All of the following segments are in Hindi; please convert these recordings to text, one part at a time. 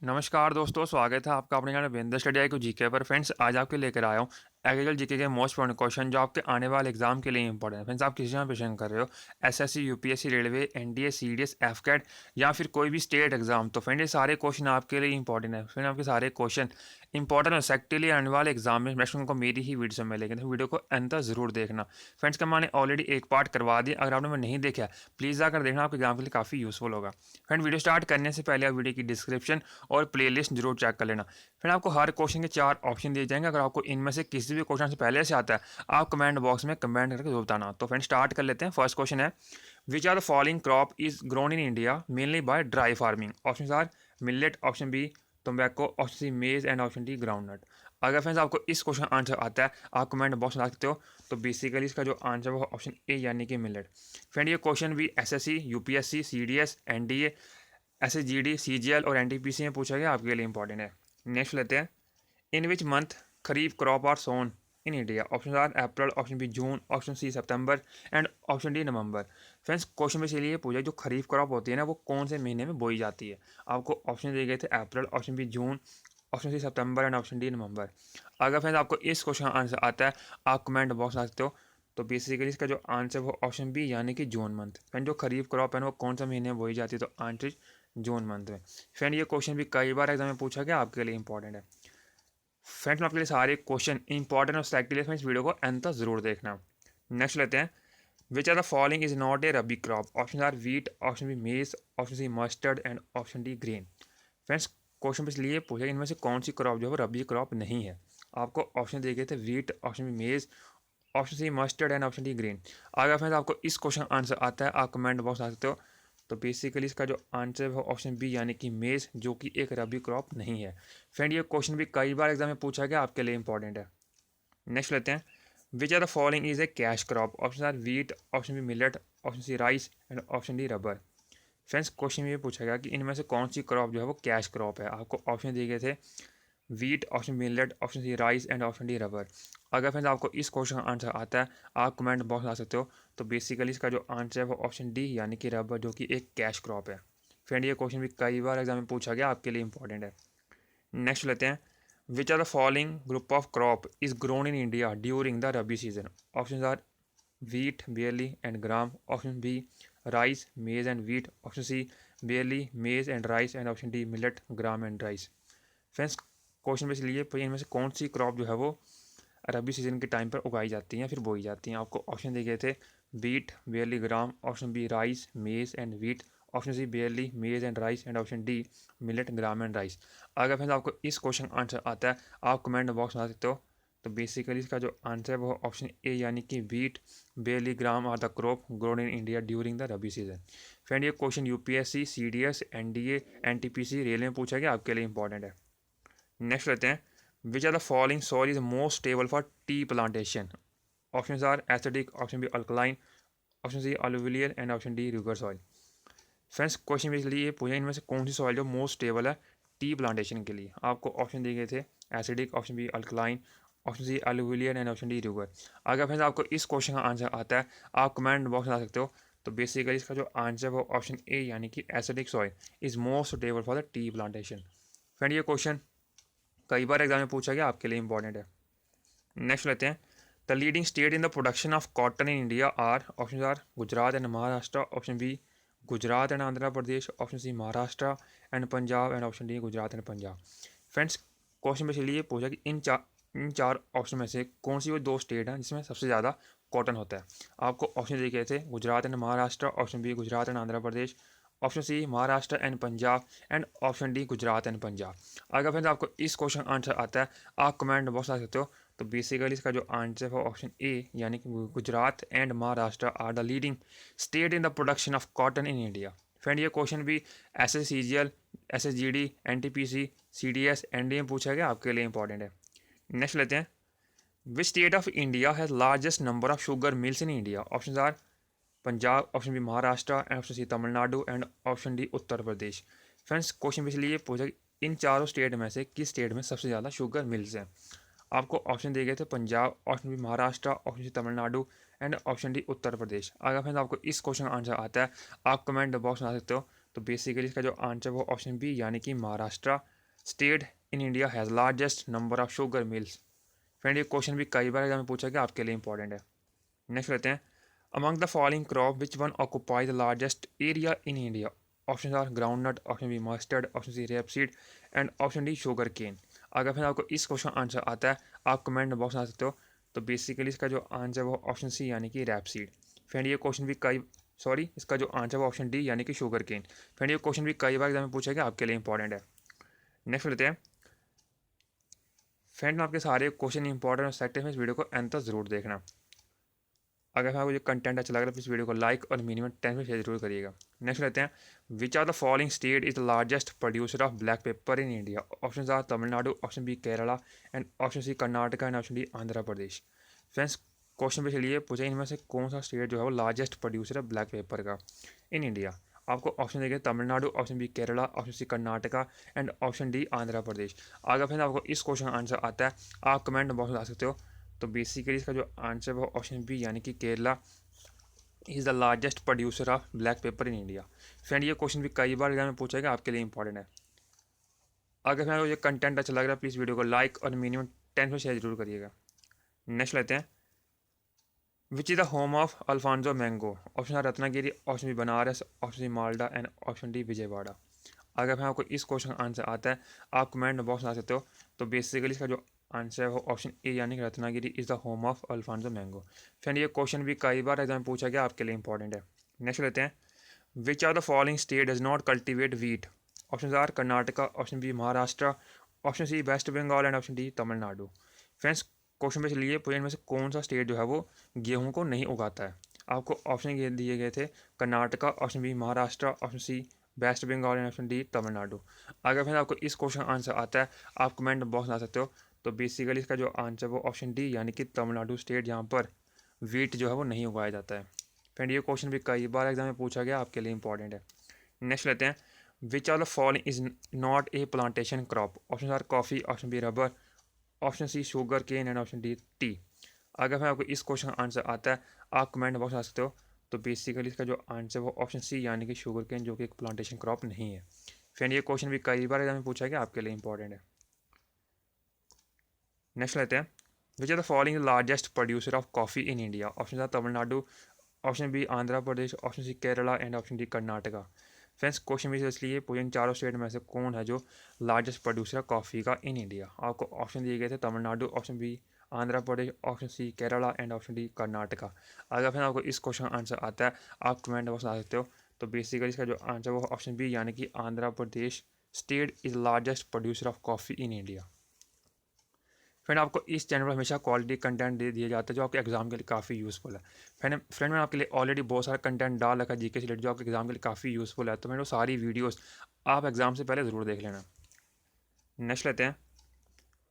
नमस्कार दोस्तों, स्वागत है आपका अपने चैनल बिंदु स्टडी आई को जीके पर। फ्रेंड्स, आज आपके लेकर आया हूँ एग्रीकल्चर जीके के मोस्ट इंपॉर्टेंट क्वेश्चन जो आपके आने वाले एग्जाम के लिए इंपॉर्टेंट है। फ्रेंड्स, आप किसी में प्रिपरेशन कर रहे हो, SSC, UPSC, railway, NDA, CDS, AFCAT या फिर कोई भी स्टेट एग्जाम, तो फ्रेंड ये सारे क्वेश्चन आपके लिए इंपॉर्टेंट है। फ्रेंड, आपके सारे क्वेश्चन इंपॉर्टेंट हो सकते हैं आने वाले एग्जाम में। नेक्स्ट को मेरी ही वीडियो में मिलेगी, तो वीडियो को अंत तक जरूर देखना। फ्रेंड्स, का मैंने ऑलरेडी एक पार्ट करवा दिया, अगर आपने नहीं देखा प्लीज़ आकर देखना, आपके एग्जाम के लिए काफ़ी यूजफुल होगा। फ्रेंड, वीडियो स्टार्ट करने से पहले आप वीडियो की डिस्क्रिप्शन और प्लेलिस्ट जरूर चेक कर लेना। फिर आपको हर क्वेश्चन के 4 ऑप्शन दिए जाएंगे। अगर आपको इनमें से किसी भी क्वेश्चन से पहले से आता है, आप कमेंट बॉक्स में कमेंट करके जरूर बताना। तो फ्रेंड, स्टार्ट कर लेते हैं। फर्स्ट क्वेश्चन है, which are the following crop is grown in India mainly by dry farming? Option A millet, option B tobacco, option C maize and option D groundnut. अगर फ्रेंड्स आपको इस क्वेश्चन आंसर आता है, आप कमेंट बॉक्स में ला सकते हो। तो बेसिकली इसका जो आंसर वो ऑप्शन ए यानी कि मिलेट। फ्रेंड, ये क्वेश्चन भी SSC, UPSC, CDS, NDA, SSGD, CGL और एनटीपीसी में पूछा गया, आपके लिए इंपॉर्टेंट है। नेक्स्ट लेते हैं, in which month kharif crop are sown in India? Option are April, option B June, option C September and option D November. Friends, question में इसलिए पूछा जो खरीफ क्रॉप होती है ना, वो कौन से महीने में बोई जाती है? आपको ऑप्शन दिए गए थे April, option B June, option C September and option D November. अगर फ्रेंड्स आपको इस क्वेश्चन का आंसर आता है, आप कमेंट बॉक्स में सकते हो। तो बेसिकली इसका जो आंसर वो ऑप्शन बी यानी कि जून मंथ। फ्रेंड, जो खरीफ क्रॉप है ना, वो कौन सा महीने में बोई जाती है? तो आंसर जून मंथ में। फ्रेंड, ये क्वेश्चन भी कई बार एग्जाम में पूछा गया, आपके लिए इंपॉर्टेंट है। फ्रेंड्स, मैं आपके लिए सारे क्वेश्चन इंपॉर्टेंट और सेलेक्ट के लिए फ्रेंड्स वीडियो को अंत तक जरूर देखना। नेक्स्ट लेते हैं, which are the following is not a rabi crop? Option are wheat, option B maize, option C mustard and option D grain. Friends, question पे इसलिए पूछा इनमें से कौन सी क्रॉप जो है वो रबी क्रॉप नहीं है? आपको ऑप्शन दिए गए थे wheat, option B maize, option C mustard and option D green. अगर फ्रेंड्स आपको इस क्वेश्चन आंसर आता है, आप कमेंट बॉक्स आ सकते हो। तो बेसिकली इसका जो आंसर है वो ऑप्शन बी यानी कि मेज, जो कि एक रबी क्रॉप नहीं है। फ्रेंड, ये क्वेश्चन भी कई बार एग्जाम में पूछा गया, आपके लिए इंपॉर्टेंट है। नेक्स्ट लेते हैं, which are the following is a cash crop? Option are wheat, option B millet, option C rice and option D rubber. Friends, question में ये पूछा गया कि इनमें से कौन सी क्रॉप जो है वो कैश क्रॉप है? आपको ऑप्शन दिए गए थे wheat, option millet, option C rice and option D rubber. अगर फ्रेंड्स आपको इस क्वेश्चन का आंसर आता है, आप कमेंट बॉक्स में ला सकते हो। तो बेसिकली इसका जो आंसर है वो ऑप्शन डी यानी कि रबर, जो कि एक कैश क्रॉप है। फ्रेंड, ये क्वेश्चन भी कई बार एग्जाम में पूछा गया, आपके लिए इंपॉर्टेंट है। नेक्स्ट लेते हैं, which are the following group of crop is grown in India during the rabi season? Option A wheat, barley and gram, option B rice, maize and wheat, option C barley, maize and rice and option D millet, gram and rice। Friends, question base लिए इनमें से कौन सी क्रॉप जो है वो रबी सीजन के टाइम पर उगाई जाती हैं या फिर बोई जाती हैं? आपको ऑप्शन दिए गए थे wheat, barley, gram, option B rice, maize and wheat, option C barley, maize and rice and option D millet, gram and rice. अगर फ्रेंड्स आपको इस क्वेश्चन आंसर आता है, आप कमेंट बॉक्स में आ सकते हो। तो बेसिकली इसका जो आंसर है वो ऑप्शन ए यानी कि wheat, barley, gram are the crop grown in India during the rabi season. Friend, ये question UPSC, CDS, NDA, NTPC, railway में पूछा गया, आपके लिए इंपॉर्टेंट है। नेक्स्ट लेते हैं, which are the following soil is most stable for tea plantation? Option are acidic, option B alkaline, option C alluvial and option D river soil. Friends, question basically ये पूछा इनमें से कौन सी सॉइल जो मोस्ट स्टेबल है टी प्लांटेशन के लिए? आपको ऑप्शन दिए गए थे acidic, option B alkaline, option C alluvial and option D river. अगर फ्रेंड्स आपको इस क्वेश्चन का आंसर आता है, आप कमेंट बॉक्स में ला सकते हो। तो बेसिकली इसका जो आंसर है वो ऑप्शन ए यानी कि acidic soil is most suitable for the tea plantation. Friend, ये क्वेश्चन कई बार एग्जाम में पूछा गया, आपके लिए इंपॉर्टेंट है। नेक्स्ट लेते हैं, the leading state in the production of cotton in India are? Option A Gujarat and Maharashtra, option B Gujarat and Andhra Pradesh, option C Maharashtra and Punjab and option D Gujarat and Punjab. Friends, question में इसलिए पूछा कि इन चार ऑप्शन में से कौन सी वो 2 स्टेट हैं जिसमें सबसे ज़्यादा कॉटन होता है? आपको ऑप्शन दिए गए थे Gujarat and Maharashtra, option B Gujarat and Andhra Pradesh, option C Maharashtra and Punjab and option D Gujarat and Punjab. अगर फ्रेंड्स आपको इस क्वेश्चन आंसर आता है, आप कमेंट बॉक्स आ सकते हो। तो बेसिकली इसका जो आंसर है ऑप्शन ए यानी कि Gujarat and Maharashtra are the leading state in the production of cotton in India. Friend, ये क्वेश्चन भी S S C G L, S S G D, N T P C, C D S, N D में पूछा गया, आपके लिए इंपॉर्टेंट है। नेक्स्ट लेते हैं, which state of India has largest number of sugar mills in India? Option A Punjab, option B Maharashtra and option C Tamil Nadu and option D Uttar Pradesh. Friends, question इसलिए पूछा कि इन चारों स्टेट में से किस स्टेट में सबसे ज़्यादा शुगर मिल्स हैं? आपको ऑप्शन दिए गए थे Punjab, option B Maharashtra, option C Tamil Nadu and option D Uttar Pradesh. अगर फ्रेंड्स आपको इस क्वेश्चन का आंसर आता है, आप कमेंट बॉक्स में आ सकते हो। तो बेसिकली इसका जो आंसर वो ऑप्शन बी यानी कि Maharashtra state in India has largest number of sugar mills. Friend ये क्वेश्चन भी कई बार एग्जाम में पूछा गया, आपके लिए इंपॉर्टेंट है। नेक्स्ट लेते हैं, among the following crop which one occupy the largest area in India. Option A ground nut, option B mustard, option C rapeseed and option D sugar cane. अगर फिर आपको इस क्वेश्चन आंसर आता है आप कमेंट बॉक्स में आ सकते हो। तो बेसिकली इसका जो आंसर वो ऑप्शन सी यानी कि रेपसीड। फ्रेंड ये क्वेश्चन भी कई इसका जो आंसर वो ऑप्शन डी यानी कि शुगर केन। फ्रेंड ये क्वेश्चन भी कई बार एग्जाम में पूछा गया, आपके लिए इंपॉर्टेंट है। नेक्स्ट लेते हैं फ्रेंड, आपके सारे क्वेश्चन इंपॉर्टेंट और सेक्टर में इस वीडियो को एंड तक जरूर देखना। अगर आपको जो कंटेंट अच्छा लग रहा है इस वीडियो को लाइक और मिनिमम 10 में शेयर जरूर करिएगा। नेक्स्ट लेते हैं, which are the following state is the largest producer of black pepper in India. Option A Tamil Nadu, option B Kerala and option C Karnataka and option D Andhra Pradesh. Friends question पे चलिए पूछा इनमें से कौन सा स्टेट जो है वो लार्जेस्ट प्रोड्यूसर है ब्लैक पेपर का इन इंडिया। आपको ऑप्शन देंगे Tamil Nadu, option B Kerala, option C Karnataka and option D Andhra Pradesh. अगर फ्रेंड आपको इस क्वेश्चन आंसर आता है आप कमेंट बॉक्स में ला सकते हो। तो बेसिकली इसका जो आंसर है वो ऑप्शन बी यानी कि Kerala is the largest producer of black pepper in India. Friend ये क्वेश्चन भी कई बार एग्जाम में पूछा गया, आपके लिए इंपॉर्टेंट है। अगर फ्रेंड ये कंटेंट अच्छा लग रहा है प्लीज़ वीडियो को लाइक और मिनिमम 10 में शेयर जरूर करिएगा। नेक्स्ट लेते हैं, which is the home of alphonso mango. Option A Ratnagiri, option B Banaras, option C Malda and option D Vijayawada. अगर फिर आपको इस क्वेश्चन का आंसर आता है आप कमेंट बॉक्स में आ सकते हो। तो बेसिकली इसका जो आंसर है वो ऑप्शन ए यानी कि Ratnagiri is the home of alphonso mango. Friend ये क्वेश्चन भी कई बार एग्जाम में पूछा गया, आपके लिए इंपॉर्टेंट है। नेक्स्ट लेते हैं, which are the following state does not cultivate wheat. Option A Karnataka, option B Maharashtra, option C west Bengal and option D Tamil Nadu. Friends question पे चलिए पूरे इनमें से कौन सा स्टेट जो है वो गेहूं को नहीं उगाता है। आपको ऑप्शन दिए गए थे Karnataka, option B Maharashtra, option C west Bengal and option D Tamil Nadu. अगर फिर आपको इस क्वेश्चन आंसर आता है आप कमेंट बॉक्स में आ सकते हो। तो बेसिकली इसका जो आंसर वो ऑप्शन डी यानी कि तमिलनाडु स्टेट जहाँ पर वीट जो है वो नहीं उगाया जाता है। फ्रेंड ये क्वेश्चन भी कई बार एग्जाम में पूछा गया, आपके लिए इंपॉर्टेंट है। नेक्स्ट लेते हैं, which are the following is not a plantation crop. Option A coffee, option B rubber, option C sugar cane and option D tea. अगर मैं आपको इस क्वेश्चन का आंसर आता है आप कमेंट बॉक्स में आ सकते हो। तो बेसिकली इसका जो आंसर वो ऑप्शन सी यानी कि शुगर केन जो कि एक प्लांटेशन क्रॉप नहीं है। फ्रेंड ये क्वेश्चन भी कई बार एग्जाम में पूछा गया, आपके लिए इंपॉर्टेंट है। नेक्स्ट लेते हैं, which are the following largest producer of coffee in India. Option A Tamil Nadu, option B Andhra Pradesh, option C Kerala and option D Karnataka. Friends question भी इसलिए पूछे इन चारों स्टेट में से कौन है जो लार्जेस्ट प्रोड्यूसर है कॉफ़ी का इन इंडिया। आपको ऑप्शन दिए गए थे Tamil Nadu, option B Andhra Pradesh, option C Kerala and option D Karnataka. अगर फिर आपको इस क्वेश्चन आंसर आता है आप कमेंट बॉक्स में आ सकते हो। तो बेसिकली इसका जो आंसर वो ऑप्शन बी यानी कि Andhra Pradesh state is largest producer of coffee in India. Friend आपको इस चैनल पर हमेशा क्वालिटी कंटेंट दे दिया जाता है जो आपके एग्जाम के लिए काफ़ी यूज़फुल है। फ्रेंड मैंने आपके लिए ऑलरेडी बहुत सारा कंटेंट डाल रखा है जीके से रिलेटेड जो आपके एग्जाम के लिए काफ़ी यूज़फुल है। तो मैंने वो सारी वीडियोस आप एग्जाम से पहले ज़रूर देख लेना। नेक्स्ट लेते हैं,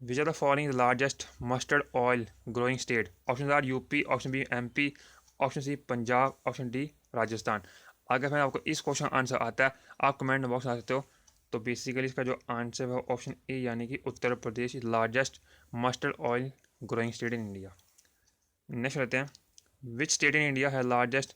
which are the following largest mustard oil growing state. Option A UP, option B MP, option C Punjab, option D Rajasthan. अगर मैं आपको इस क्वेश्चन आंसर आता है आप कमेंट बॉक्स में आ सकते हो। तो बेसिकली इसका जो आंसर है ऑप्शन ए यानी कि Uttar Pradesh is largest mustard oil growing state in India. Next लेते हैं, विच स्टेट इन इंडिया है largest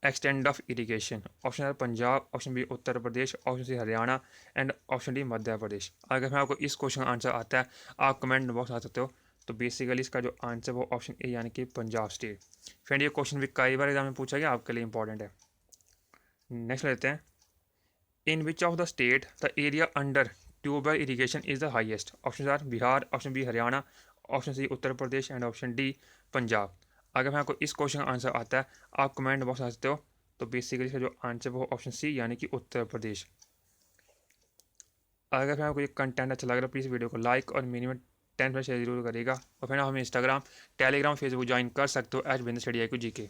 extend of irrigation. Option है Punjab, option B Uttar Pradesh, option C Haryana and option D Madhya Pradesh. अगर मैं आपको इस क्वेश्चन का आंसर आता है आप कमेंट बॉक्स में आ सकते हो। तो बेसिकली इसका जो आंसर वो ऑप्शन ए यानी कि पंजाब स्टेट। फ्रेंड ये क्वेश्चन भी कई बार एग्जाम में पूछा गया, आपके लिए इंपॉर्टेंट है। नेक्स्ट लेते हैं, in which of the state the area under tubewell irrigation is the highest. Option are Bihar, option B Haryana, option C Uttar Pradesh and option D Punjab. अगर मैं आपको इस क्वेश्चन का आंसर आता है आप कमेंट बॉक्स आ सकते हो। तो बेसिकली इसका जो आंसर वो ऑप्शन सी यानी कि उत्तर प्रदेश। अगर फिर आपको ये कंटेंट अच्छा लग रहा है प्लीज़ वीडियो को लाइक और मिनिमम 10 पर शेयर जरूर करेगा। और फिर हमें इंस्टाग्राम, टेलीग्राम, फेसबुक ज्वाइन कर सकते हो एज बिजनेस स्टडी जी के।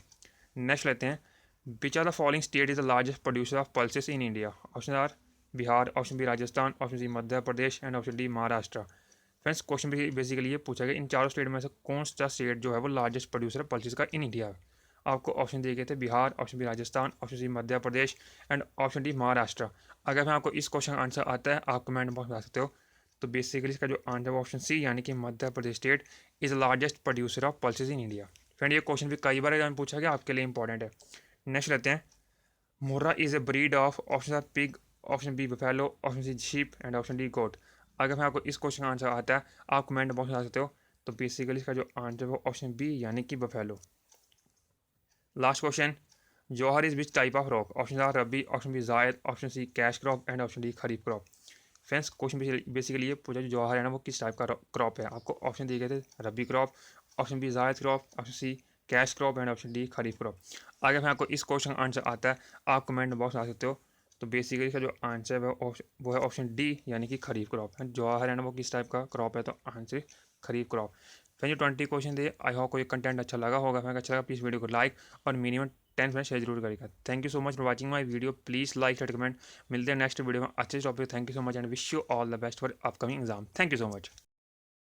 नेक्स्ट लेते हैं, which are the following state is the largest producer of pulses in India. Option are Bihar, option B Rajasthan, option C Madhya Pradesh and option D Maharashtra. Friends question भी बेसिकली ये पूछा गया इन चारों स्टेट में से कौन सा स्टेट जो है वो लार्जेस्ट प्रोड्यूसर है पल्सेस का इन इंडिया। आपको ऑप्शन दिए गए थे Bihar, option B Rajasthan, option C Madhya Pradesh and option D Maharashtra. अगर मैं आपको इस क्वेश्चन का आंसर आता है आप कमेंट बॉक्स में बता सकते हो। तो बेसिकली इसका जो आंसर ऑप्शन सी यानी कि Madhya Pradesh state is largest producer of pulses in India. Friend ये क्वेश्चन भी कई बार एग्जाम में पूछा गया, आपके लिए इंपॉर्टेंट है। नेक्स्ट लेते हैं, Murrah is a breed of option are pig, option B buffalo, option C sheep and option D goat. अगर मैं आपको इस क्वेश्चन का आंसर आता है आप कमेंट बॉक्स में आ सकते हो। तो बेसिकली इसका जो आंसर है वो ऑप्शन बी यानी कि buffalo. Last question, jowar is which type of crop, option are rabi, option B zaid, option C cash crop and option D kharif crop. Friends question basically ये पूछा जो जौहर है ना वो किस टाइप का क्रॉप है। आपको ऑप्शन दिए गए थे rabi crop, option B zaid crop, option C cash crop and option D kharif crop. अगर मैं आपको इस क्वेश्चन का आंसर आता है आप कमेंट बॉक्स में आ सकते हो। तो बेसिकली इसका जो आंसर है वो है ऑप्शन डी यानी कि खरीफ क्रॉप है। जौहर है ना वो किस टाइप का क्रॉप है, तो आंसर खरीफ क्रॉप। फ्रेंड जो 20 क्वेश्चन थे, आई होप कोई कंटेंट अच्छा लगा होगा। अगर अच्छा लगा प्लीज़ वीडियो को लाइक और मिनिमम 10 फ्रेंड शेयर जरूर करेगा। Thank you so much for watching my video, please like share comment. मिलते हैं नेक्स्ट वीडियो में अच्छे topic. Thank you so much and wish you all the best for upcoming exam. Thank you so much.